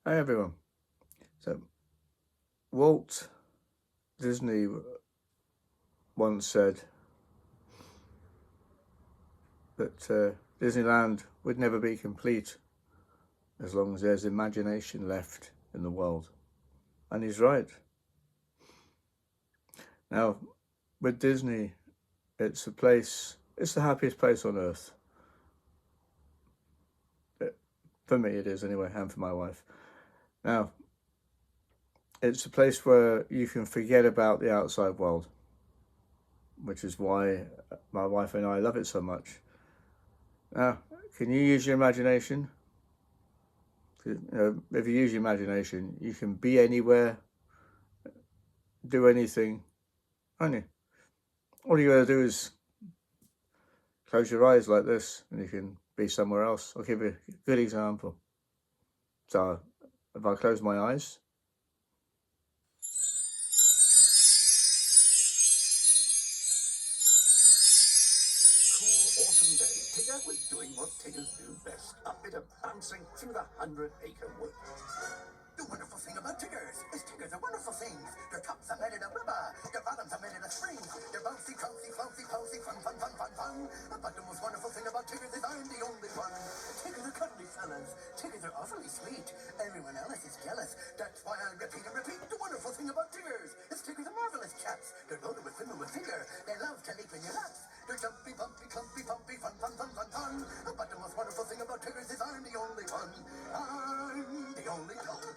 Hi everyone. So Walt Disney once said that Disneyland would never be complete as long as there's imagination left in the world. And he's right. Now, with Disney, it's the happiest place on earth. For me it is anyway, and for my wife. Now, it's a place where you can forget about the outside world, which is why my wife and I love it so much. Now, can you use your imagination? If you use your imagination, you can be anywhere, do anything, can't you? All you gotta do is close your eyes like this and you can be somewhere else. I'll give you a good example. So if I close my eyes, autumn day, Tigger was doing what Tiggers do best, a bit of bouncing through the 100-acre wood. The wonderful thing about Tiggers is Tiggers are wonderful things. Their tops are made of rubber, their bottoms are made of springs. They're bouncy, bouncy, bouncy, bouncy, fun, fun, fun, fun, fun. But the most wonderful thing about Tiggers is I'm the only one. Tiggers are cuddly fellas. Tiggers are awfully sweet. Everyone else is jealous. That's why I repeat and repeat. The wonderful thing about Tiggers is Tiggers are marvelous chaps. They're loaded with women with vigor. They love to leap in your laps. They're jumpy, bumpy, clumpy, pumpy, fun, fun, fun, fun, fun. But the most wonderful thing about Tiggers is I'm the only one. I'm the only one.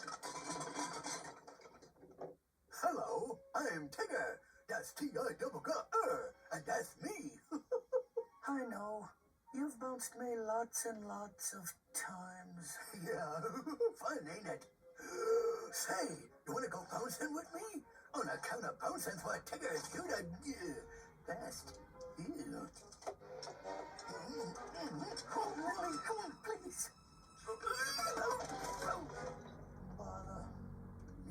Hello, I'm Tigger. That's T-I-double-G-R, and that's me. I know. You've bounced me lots and lots of times. Yeah, fun, ain't it? Say, you want to go bouncing with me? On account of bouncing's what Tiggers do the best. Ew. Oh, Lily, come on, please.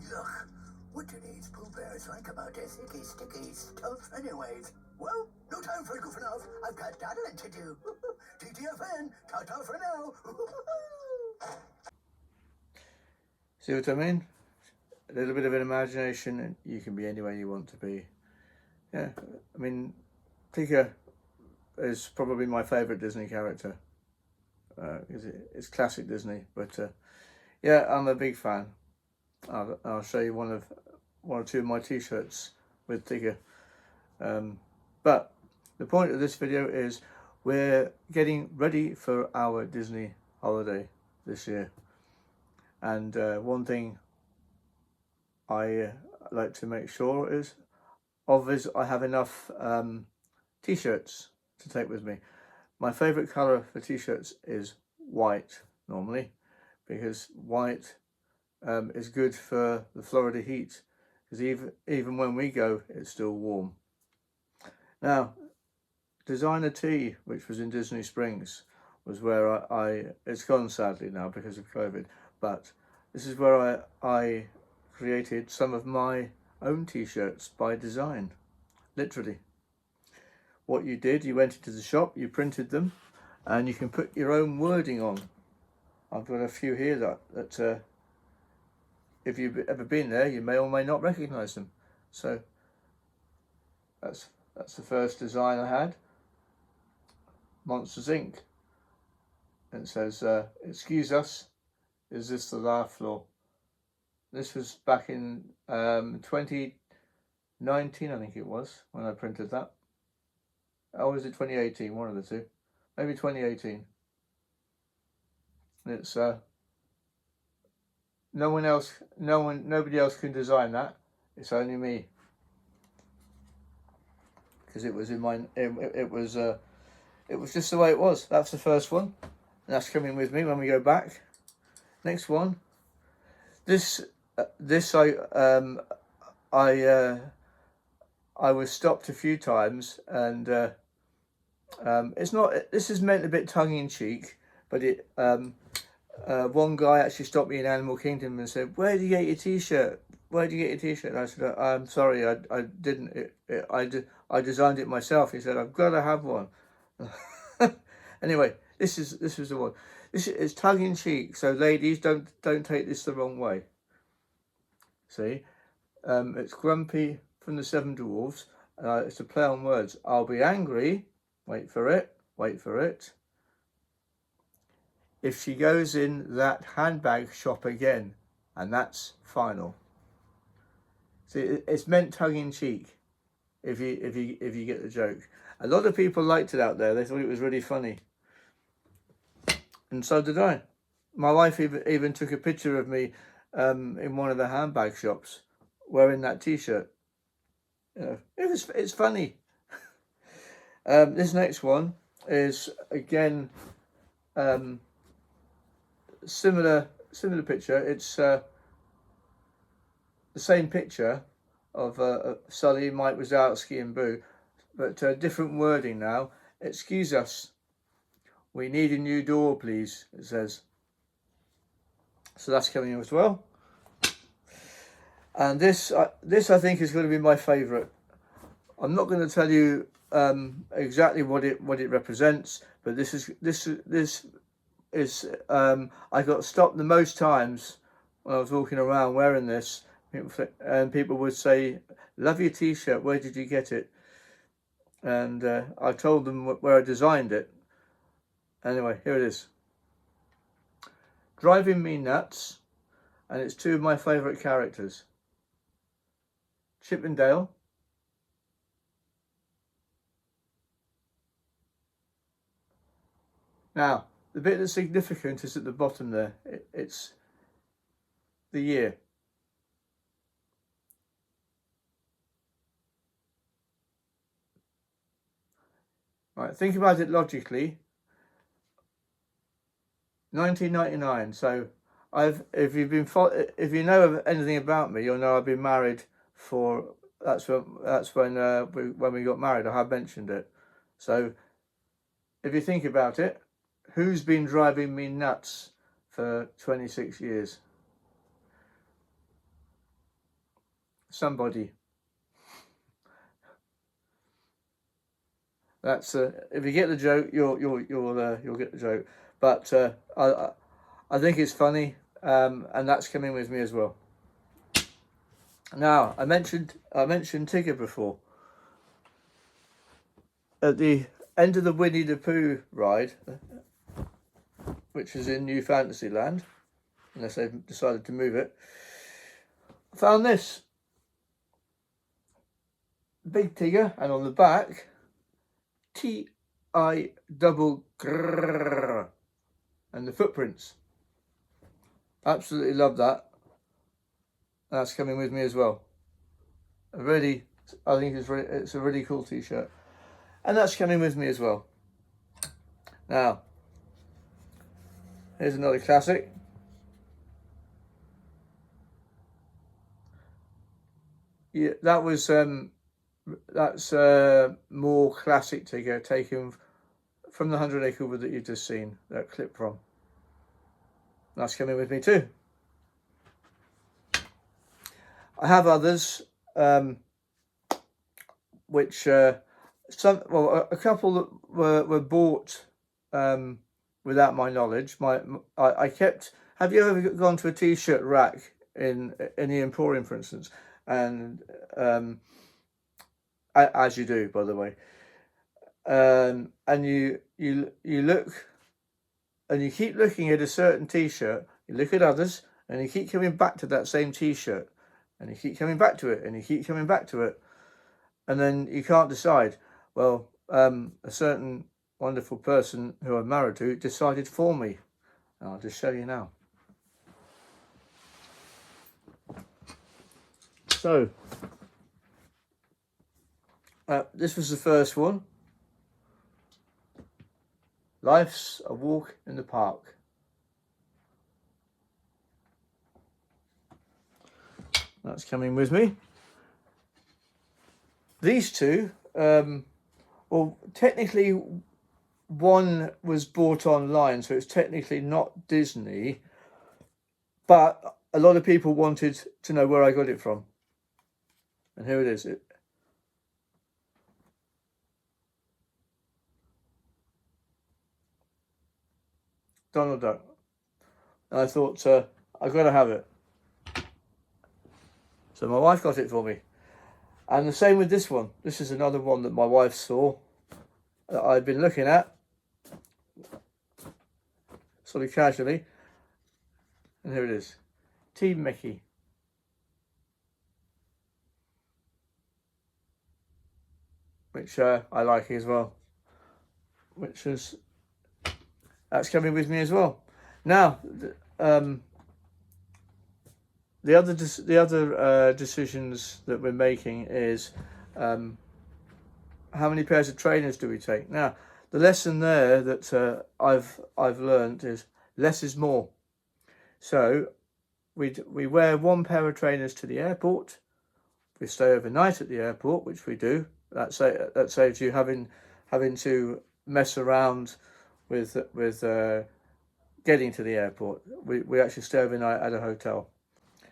Yuck. What do these Pooh Bears like about their sticky, sticky stuff anyways? Well, no time for goofing off. I've got dawdling to do. TTFN, ta-ta for now. see what I mean? A little bit of an imagination and you can be anywhere you want to be. Yeah, I mean, Tigger is probably my favourite Disney character. It's classic Disney, but yeah, I'm a big fan. I'll show you one or two of my t-shirts with Tigger. But the point of this video is we're getting ready for our Disney holiday this year, and one thing I like to make sure is I have enough t-shirts to take with me. My favourite colour for t-shirts is white normally, because white is good for the Florida heat, because even when we go it's still warm. Now, Designer Tea, which was in Disney Springs, was where it's gone sadly now because of COVID, but this is where I created some of my own t-shirts by design, literally. What you did, you went into the shop, you printed them, and you can put your own wording on. I've got a few here that if you've ever been there, you may or may not recognise them. So that's the first design I had. Monsters Inc. And it says, excuse us, is this the laugh floor? This was back in 2019, I think it was, when I printed that. Or was it 2018? One of the two. Maybe 2018. And it's nobody else can design that. It's only me. Because it was in my it was just the way it was. That's the first one. And that's coming with me when we go back. Next one. This I was stopped a few times, and it's not. This is meant a bit tongue-in-cheek, but it. One guy actually stopped me in Animal Kingdom and said, "Where did you get your T-shirt? Where did you get your T-shirt?" And I said, "I'm sorry, I didn't. I designed it myself." He said, "I've got to have one." Anyway, this was the one. This is tongue in cheek, so ladies, don't take this the wrong way. See, it's Grumpy from the Seven Dwarfs. It's a play on words. I'll be angry. Wait for it. Wait for it. If she goes in that handbag shop again, and that's final. See, it's meant tongue in cheek. If you get the joke, a lot of people liked it out there. They thought it was really funny, and so did I. My wife even took a picture of me in one of the handbag shops wearing that T-shirt. It's funny. This next one is again similar picture. It's the same picture of Sully, Mike Wazowski and Boo, but different wording now. Excuse us, we need a new door, please, it says. So that's coming in as well. And this I think is going to be my favourite. I'm not going to tell you exactly what it represents, but this is I got stopped the most times when I was walking around wearing this, and people would say, "Love your T-shirt. Where did you get it?" And I told them where I designed it. Anyway, here it is. Driving me nuts, and it's two of my favourite characters, Chip and Dale. Now, the bit that's significant is at the bottom there. It's the year. Right, think about it logically. 1999. So if you know anything about me, you'll know I've been married for. That's when we got married. I have mentioned it. So if you think about it, who's been driving me nuts for 26 years? Somebody. That's if you get the joke, you'll get the joke. But I think it's funny, and that's coming with me as well. Now I mentioned Tigger before. At the end of the Winnie the Pooh ride, which is in New Fantasyland, unless they've decided to move it, I found this big Tigger, and on the back, T-I double grrr, and the footprints. Absolutely love that. That's coming with me as well. I think it's a really cool T-shirt, and that's coming with me as well. Now, here's another classic. Yeah, that's more classic Tigger, taken from the 100 Acre Wood that you've just seen that clip from. That's coming with me too. I have others, which a couple that were bought without my knowledge. I kept. Have you ever gone to a T-shirt rack in the Emporium, for instance, and as you do, by the way, and you look, and you keep looking at a certain T-shirt, you look at others, and you keep coming back to that same T-shirt, and you keep coming back to it, and you keep coming back to it, and then you can't decide. Well, a certain wonderful person who I'm married to decided for me. I'll just show you now. So, this was the first one. Life's a walk in the park. That's coming with me. These two, well, technically one was bought online, so it's technically not Disney, but a lot of people wanted to know where I got it from. And here it is. Donald Duck. And I thought, I've got to have it. So my wife got it for me. And the same with this one. This is another one that my wife saw that I've been looking at sort of casually. And here it is. Team Mickey. Which I like as well. That's coming with me as well. Now, the other decisions that we're making is how many pairs of trainers do we take? Now, the lesson there that I've learned is less is more. So we wear one pair of trainers to the airport. We stay overnight at the airport, which we do. That saves you having to mess around with getting to the airport. We actually stay overnight at a hotel.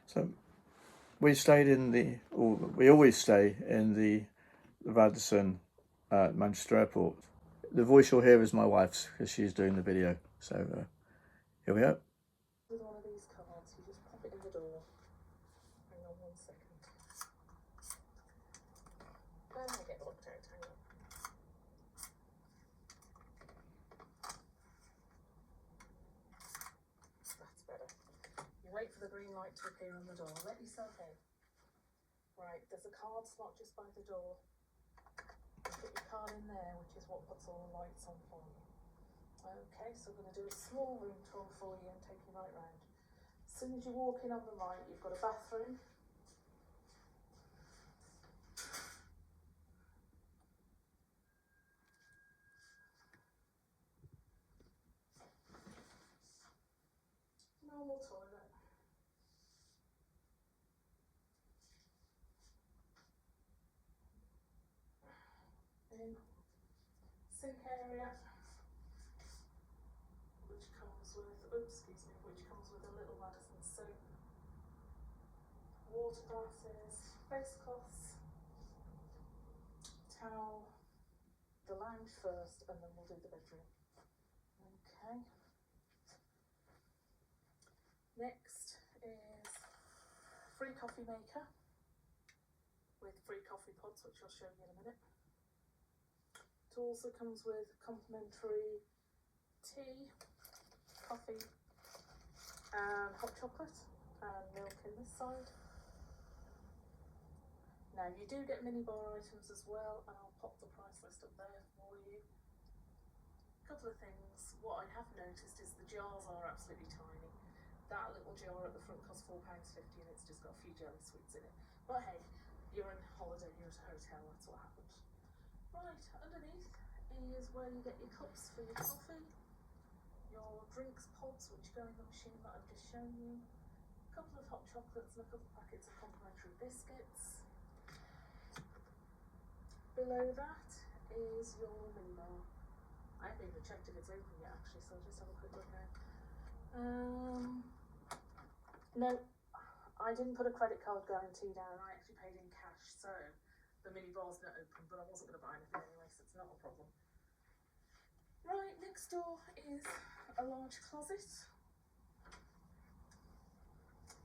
So we always stay in the Radisson Manchester Airport. The voice you'll hear is my wife's because she's doing the video. So here we go. With one of these cards, you just pop it in the door. Hang on 1 second. And I get locked out. Hang on. That's better. You wait for the green light to appear on the door. Let yourself in. Right, there's a card slot just by the door. You put your card in there, which is what puts all the lights on for you. Okay, so we're going to do a small room tour for you and take you right round. As soon as you walk in on the right, you've got a bathroom. Normal toilet. In sink area, which comes with, which comes with a little Radisson soap, water glasses, face cloths, towel, the lounge first, and then we'll do the bedroom. Okay. Next is free coffee maker with free coffee pods, which I'll show you in a minute. It also comes with complimentary tea, coffee, and hot chocolate, and milk in this side. Now you do get minibar items as well, and I'll pop the price list up there for you. A couple of things, what I have noticed is the jars are absolutely tiny. That little jar at the front costs £4.50 and it's just got a few jelly sweets in it. But hey, you're on holiday, you're at a hotel, that's what happened. Right, underneath is where you get your cups for your coffee, your drinks pods, which go in the machine that I've just shown you, a couple of hot chocolates and a couple of packets of complimentary biscuits. Below that is your minibar. I haven't even checked if it's open yet actually, so I'll just have a quick look now. No, I didn't put a credit card guarantee down, I actually paid in cash, so the minibar's not open, but I wasn't going to buy anything anyway, so it's not a problem. Right, next door is a large closet.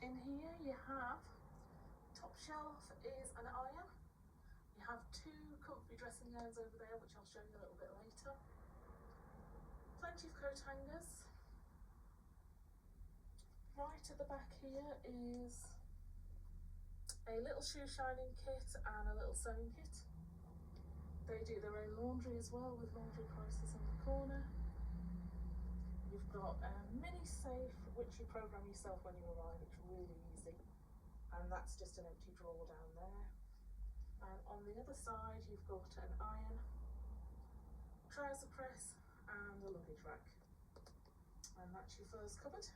In here you have, top shelf is an iron. You have 2 comfy dressing gowns over there, which I'll show you a little bit later. Plenty of coat hangers. Right at the back here is a little shoe shining kit and a little sewing kit. They do their own laundry as well, with laundry prices in the corner. You've got a mini safe which you program yourself when you arrive. It's really easy, and that's just an empty drawer down there. And on the other side you've got an iron, trouser press and a luggage rack, and that's your first cupboard.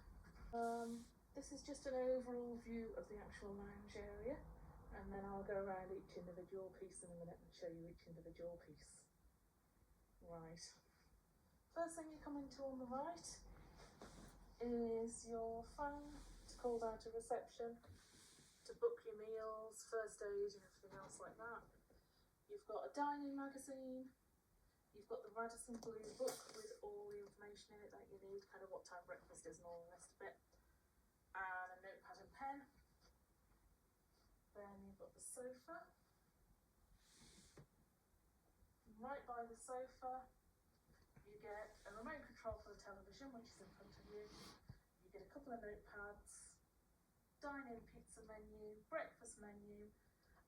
This is just an overall view of the actual lounge area, and then I'll go around each individual piece in a minute and show you each individual piece. Right, first thing you come into on the right is your phone to call down to reception, to book your meals, first aid and everything else like that. You've got a dining magazine, You've got the Radisson blue book with all the information in it that you need, kind of what time breakfast is and all the rest of it. And a notepad and pen. Then you've got the sofa. Right by the sofa, you get a remote control for the television, which is in front of you. You get a couple of notepads, dine-in pizza menu, breakfast menu,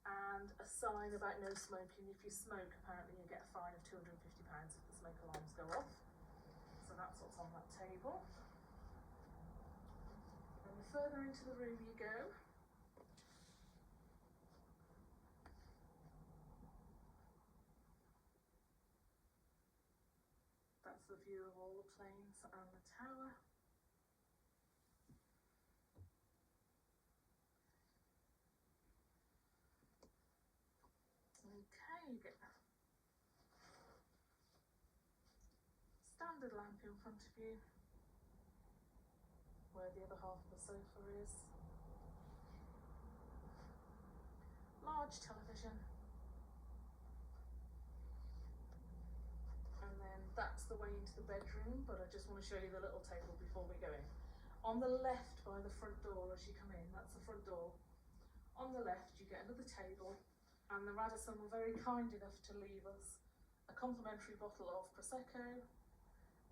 and a sign about no smoking. If you smoke, apparently you get a fine of £250 if the smoke alarms go off. So that's what's on that table. Then the further into the room you go, that's the view of all the planes and the tower. Okay, you get a standard lamp in front of you, where the other half of the sofa is. Large television. And then that's the way into the bedroom, but I just want to show you the little table before we go in. On the left by the front door as you come in, that's the front door. On the left you get another table, and the Radisson were very kind enough to leave us a complimentary bottle of Prosecco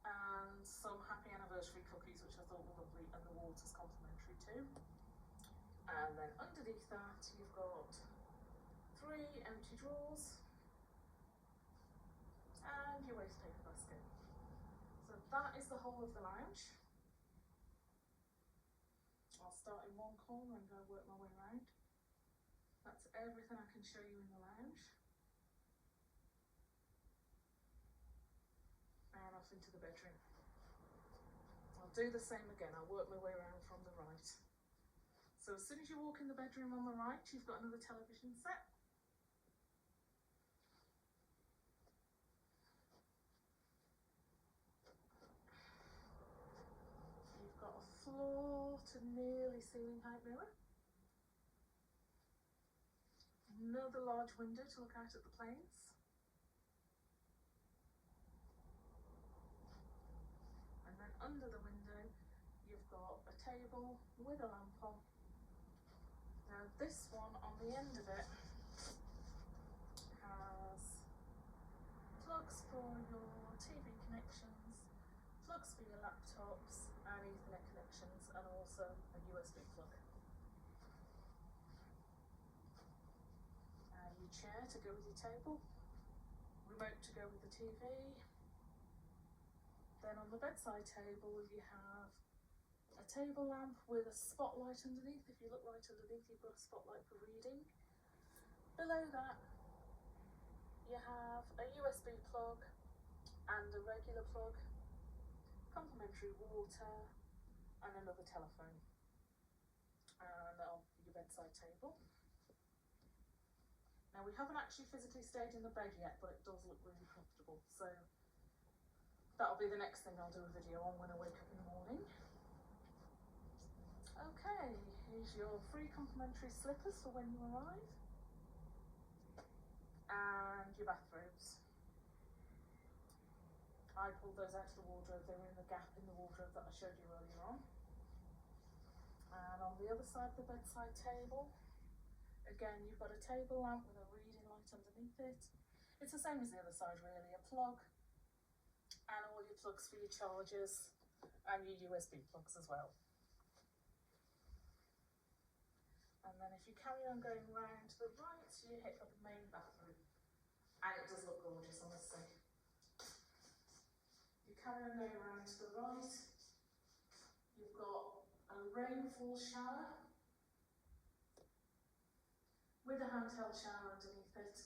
and some happy anniversary cookies, which I thought were lovely, and the water's complimentary too. And then underneath that you've got 3 empty drawers and your waste paper basket. So that is the whole of the lounge. I'll start in one corner and go work my way around. That's everything I can show you in the lounge. And off into the bedroom. I'll do the same again, I'll work my way around from the right. So as soon as you walk in the bedroom on the right, you've got another television set. You've got a floor to nearly ceiling height mirror. Another large window to look out at the planes. And then under the window, you've got a table with a lamp on. Now this one on the end of it has plugs for your TV connections, plugs for your laptops and Ethernet connections, and also a USB plug. Your chair to go with your table, remote to go with the TV. Then on the bedside table you have a table lamp with a spotlight underneath. If you look right underneath, you've got a spotlight for reading. Below that you have a USB plug and a regular plug, complimentary water and another telephone. And on your bedside table. Now we haven't actually physically stayed in the bed yet, but it does look really comfortable. So that'll be the next thing I'll do a video on when I wake up in the morning. Okay, here's your free complimentary slippers for when you arrive. And your bathrobes. I pulled those out of the wardrobe, they were in the gap in the wardrobe that I showed you earlier on. And on the other side of the bedside table, again, you've got a table lamp with a reading light underneath it. It's the same as the other side really, a plug and all your plugs for your chargers and your USB plugs as well. And then if you carry on going round to the right, you hit up the main bathroom. And it does look gorgeous, honestly. You carry on going round to the right, you've got a rainfall shower with a handheld shower underneath it,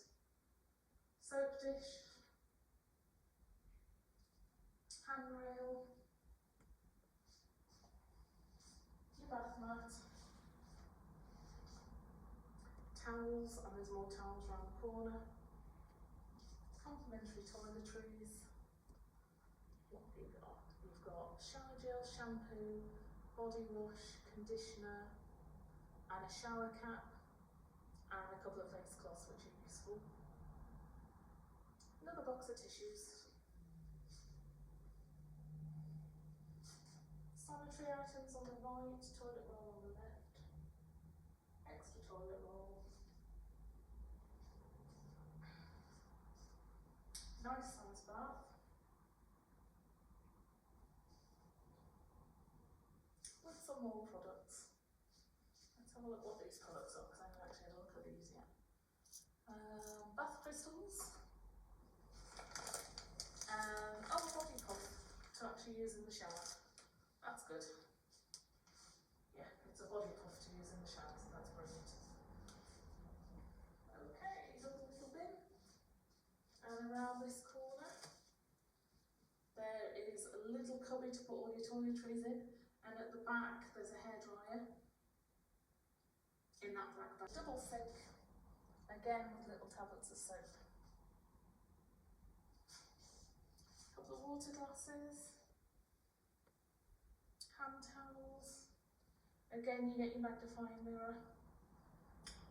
soap dish, handrail, your bath mat, towels, and there's more towels around the corner, complimentary toiletries. What have you got? You've got shower gel, shampoo, body wash, conditioner, and a shower cap. And a couple of face cloths which are useful. Another box of tissues, Sanitary items on the right, toilet roll on the left, extra toilet roll. Nice size bath. With some more products. Let's have a look what these products are because I haven't actually had a look at these yet. Bath crystals. And a body pump to actually use in the shower. That's good. Yeah, it's a body puff to use in the shower, so that's brilliant. Okay, another little bin. And around this corner, there is a little cubby to put all your toiletries in. And at the back, there's a hairdryer in that black bag. Double sink, again with little tablets of soap. A couple of water glasses. Hand towels. Again, you get your magnifying mirror.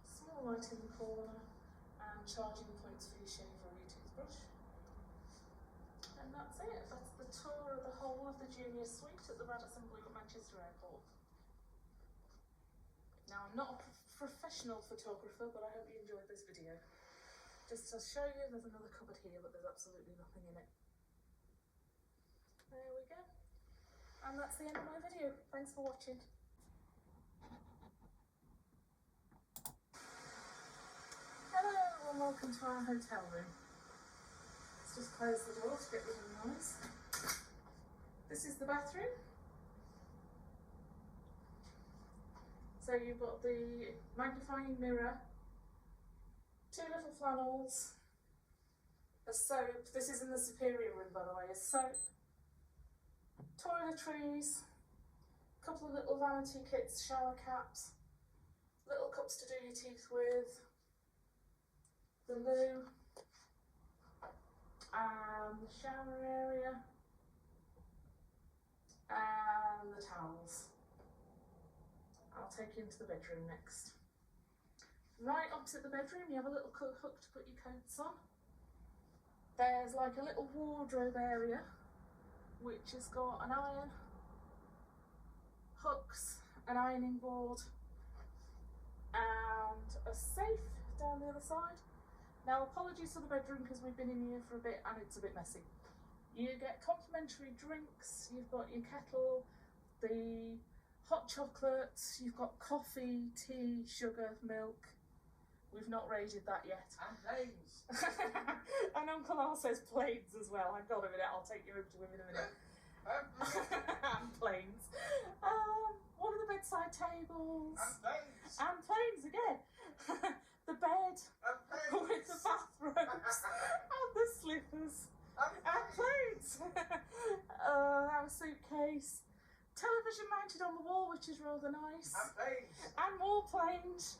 Small light in the corner. And charging points for your shave or your toothbrush. And that's it. That's the tour of the whole of the junior suite at the Radisson Blu at Manchester Airport. Now, I'm not a professional photographer, but I hope you enjoyed this video. Just to show you, there's another cupboard here, but there's absolutely nothing in it. There we go. And that's the end of my video. Thanks for watching. Hello and welcome to our hotel room. Let's just close the door to get rid of the noise. This is the bathroom. So you've got the magnifying mirror, 2 little flannels, a soap. This is in the superior room, by the way. A soap, toiletries, a couple of little vanity kits, shower caps, little cups to do your teeth with, the loo, and the shower area, and the towels. I'll take you into the bedroom next. Right opposite the bedroom, you have a little hook to put your coats on. There's like a little wardrobe area, which has got an iron, hooks, an ironing board, and a safe down the other side. Now, apologies for the bedroom because we've been in here for a bit and it's a bit messy. You get complimentary drinks, you've got your kettle, the hot chocolates, you've got coffee, tea, sugar, milk. We've not raided that yet. And planes. And Uncle Al says planes as well. Hang on a minute, I'll take you over to him in a minute. And planes. One of the bedside tables. And planes. And planes again. The bed. And planes. With the bathrobes. And the slippers. And planes. Our suitcase. Television mounted on the wall, which is rather nice. And planes. And more planes.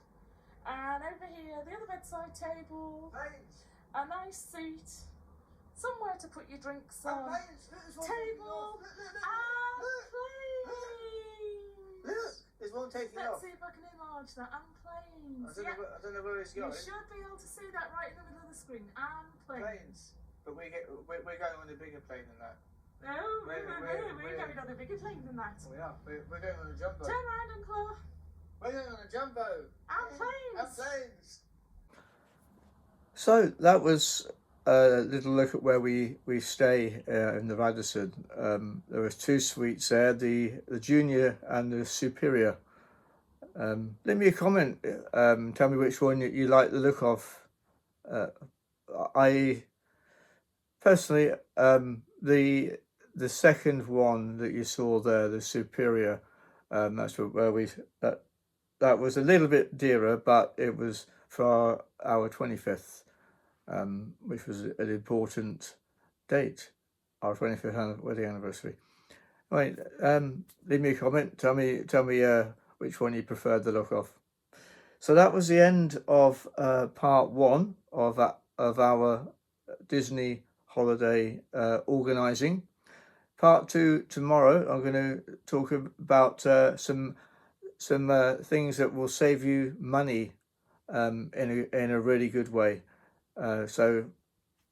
And over here, the other bedside table. Planes. A nice seat. Somewhere to put your drinks And on. planes. Look, there's one taking Table. off. And Look. planes. Look, there's one taking Let's off. see if I can enlarge that. And planes. I don't know where it's You going. should be able to see that right in the middle of the screen. And planes. Planes. But we're going on a bigger plane than that. No, we're going on a bigger plane than that. We are. We're going on a jumbo. Turn around and claw. We're going on a jumbo. And planes. And planes. So that was a little look at where we stay in the Radisson. There was 2 suites there, the junior and the superior. Leave me a comment. Tell me which one you like the look of. I personally, the second one that you saw there, the superior, that's where we that was a little bit dearer, but it was for our 25th, which was an important date, our 25th wedding anniversary. Right, leave me a comment. Tell me which one you preferred the look of. So that was the end of part 1 of our Disney holiday organising. Part 2 tomorrow. I'm going to talk about some things that will save you money in a really good way. So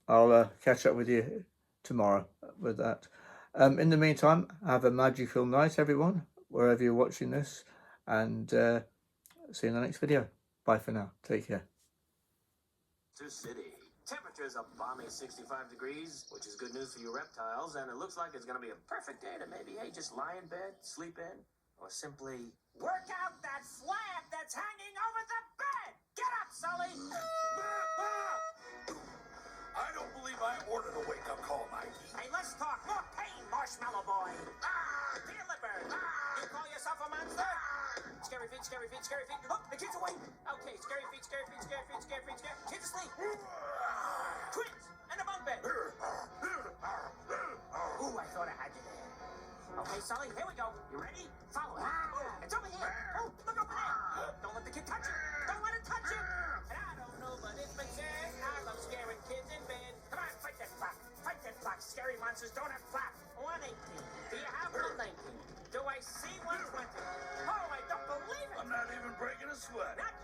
I'll catch up with you tomorrow with that. In the meantime, have a magical night, everyone, wherever you're watching this, and see you in the next video. Bye for now. Take care. To city. Temperature's a balmy 65 degrees, which is good news for you reptiles, and it looks like it's going to be a perfect day to maybe, hey, just lie in bed, sleep in, or simply work out that slab that's hanging over the bed! Get up, Sully! I don't believe I ordered a wake-up call, Mikey. Hey, let's talk more pain, Marshmallow Boy! Deliver! You call yourself a monster? Scary feet, scary feet, scary feet. Oh, the kid's awake! Okay, scary feet, scary feet, scary feet, scary feet, scary feet. Kids asleep! Twins! And a bunk bed! Ooh, I thought I had you there. Okay, Sully, here we go. You ready? Follow it. Ooh, it's over here. Oh, look over there. Don't let the kid touch it. Don't let it touch it. And I don't know, but it's been said I love scaring kids in bed. Come on, fight that clock. Fight that clock. Scary monsters don't have clock. 118. Do you have 119? Do I see 120? Oh, I don't believe it. I'm not even breaking a sweat. Not